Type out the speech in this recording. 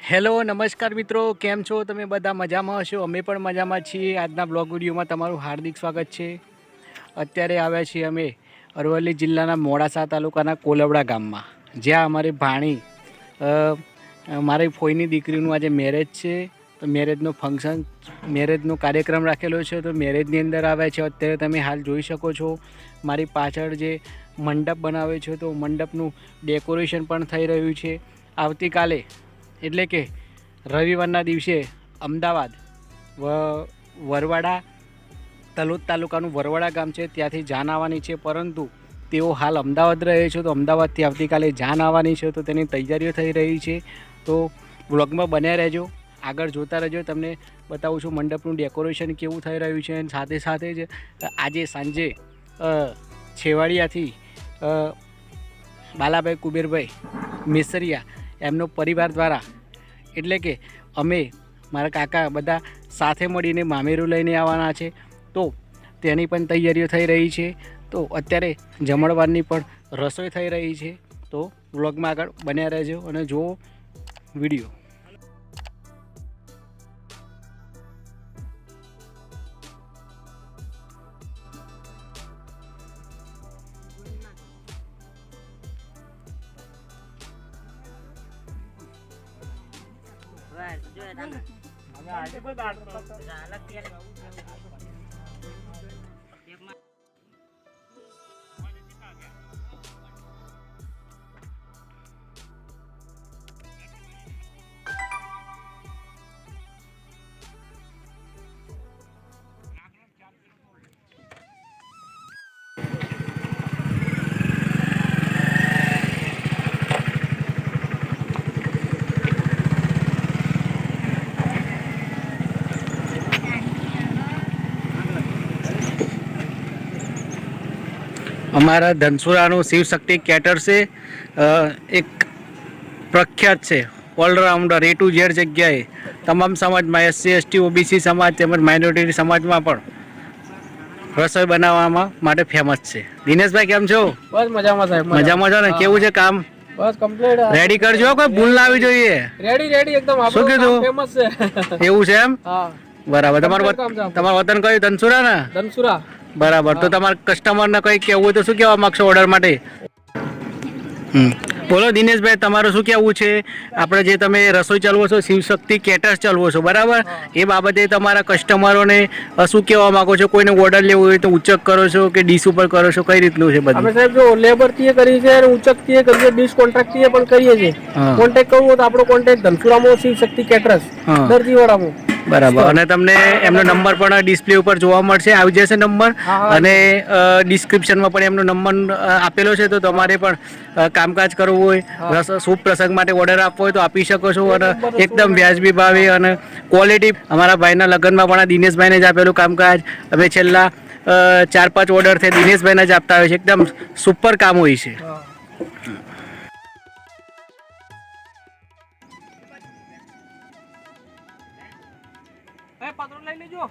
Hello નમસ્કાર મિત્રો, કેમ છો તમે? બધા મજામાં હશો? અમે પણ મજામાં છીએ. આજના બ્લોગ વિડીયોમાં તમારું હાર્દિક સ્વાગત છે. અત્યારે આવ્યા છીએ અમે અરવલ્લી જિલ્લાના મોડાસા તાલુકાના કોલવડા ગામમાં, જ્યાં અમારી ભાણી મારી ફોઈની દીકરીનું આજે મેરેજ છે. તો મેરેજનો કાર્યક્રમ રાખેલો છે. તો મેરેજની અંદર આવ્યા છે. અત્યારે તમે હાલ જોઈ શકો છો મારી પાછળ જે મંડપ બનાવે છે, તો મંડપનું ડેકોરેશન પણ થઈ રહ્યું છે. આવતીકાલે એટલે કે રવિવારના દિવસે અમદાવાદ વરવાડા તલોદ તાલુકાનું વરવાડા ગામ છે, ત્યાંથી જાન આવવાની છે. પરંતુ તેઓ હાલ અમદાવાદ રહે છે, તો અમદાવાદથી આવતીકાલે જાન આવવાની છે. તો તેની તૈયારીઓ થઈ રહી છે. તો વ્લોગમાં બન્યા રહેજો, આગળ જોતા રહેજો. તમને બતાવું છું મંડપનું ડેકોરેશન કેવું થઈ રહ્યું છે. અને સાથે સાથે જ આજે સાંજે છેવાડિયાથી બાલાભાઈ કુબેરભાઈ મિસરિયા એમનો પરિવાર દ્વારા, એટલે કે અમે મારા કાકા બધા સાથે મળીને મામેરું લઈને આવવાના છે. તો તેની પણ તૈયારીઓ થઈ રહી છે. તો અત્યારે જમણવારની પણ રસોઈ થઈ રહી છે. તો વ્લોગમાં આગળ બન્યા રહેજો અને જુઓ વિડીયો. અમારા ધનસુરાનું શિવશક્તિ કેટર છે, એક પ્રખ્યાત છે ઓલરાઉન્ડર, A to Z જગ્યાએ તમામ સમાજમાં SC ST OBC સમાજ તેમજ માઇનોરિટી સમાજમાં પણ રસોઈ બનાવવામાં માટે ફેમસ છે. દિનેશભાઈ કેમ છો? બસ મજામાં સાહેબ. મજામાં છો ને? કેવું છે કામ? બસ કમ્પ્લીટ. રેડી કરજો, કોઈ ભૂલ ના આવી જોઈએ. રેડી એકદમ. શું કીધું? ફેમસ છે. એવું છે એમ? હા બરાબર. તમારું વતન કયું? ધનસુરા ને? ધનસુરા. બરાબર. તો તમારા કસ્ટમરને કંઈ કહેવું હોય તો શું કહેવા માંગશો ઓર્ડર માટે? બોલો દિનેશભાઈ, તમારું શું કહેવું છે? આપણે જે તમે રસોઈ ચાલવો છો, શિવશક્તિ કેટર્સ ચાલવો છો, બરાબર, એ બાબતે તમારા કસ્ટમરોને શું કહેવા માંગો છો? કોઈને ઓર્ડર લેવો હોય તો ઉચક કરો છો કે ડીશ ઉપર કરો છો? કઈ રીતનું છે બધું? અમે સાહેબ જો લેબર થી કરીએ છીએ અને ઉચક થી કરીએ, ડીશ કોન્ટ્રાક્ટ થી પણ કરીએ છીએ. કોન્ટેક્ટ કરવો હોય તો આપણો કોન્ટેક્ટ ધનસુરામાં શિવશક્તિ કેટર્સ દરજીવાડામાં. બરાબર. અને તમને એમનો નંબર પણ ડિસ્પ્લે ઉપર જોવા મળશે, આવી જશે નંબર. અને ડિસ્ક્રિપ્શનમાં પણ એમનો નંબર આપેલો છે. તો તમારે પણ કામકાજ કરવું હોય, શુભ પ્રસંગ માટે ઓર્ડર આપવો હોય તો આપી શકો છો. અને એકદમ વ્યાજબી ભાવે અને ક્વોલિટી. અમારા ભાઈના લગ્નમાં પણ દિનેશભાઈને જ આપેલું કામકાજ અમે છેલ્લા 4-5 ઓર્ડર છે દિનેશભાઈને જ આપતા હોય છે. એકદમ સુપર કામ હોય છે. પાત્રો લઈ લેજો.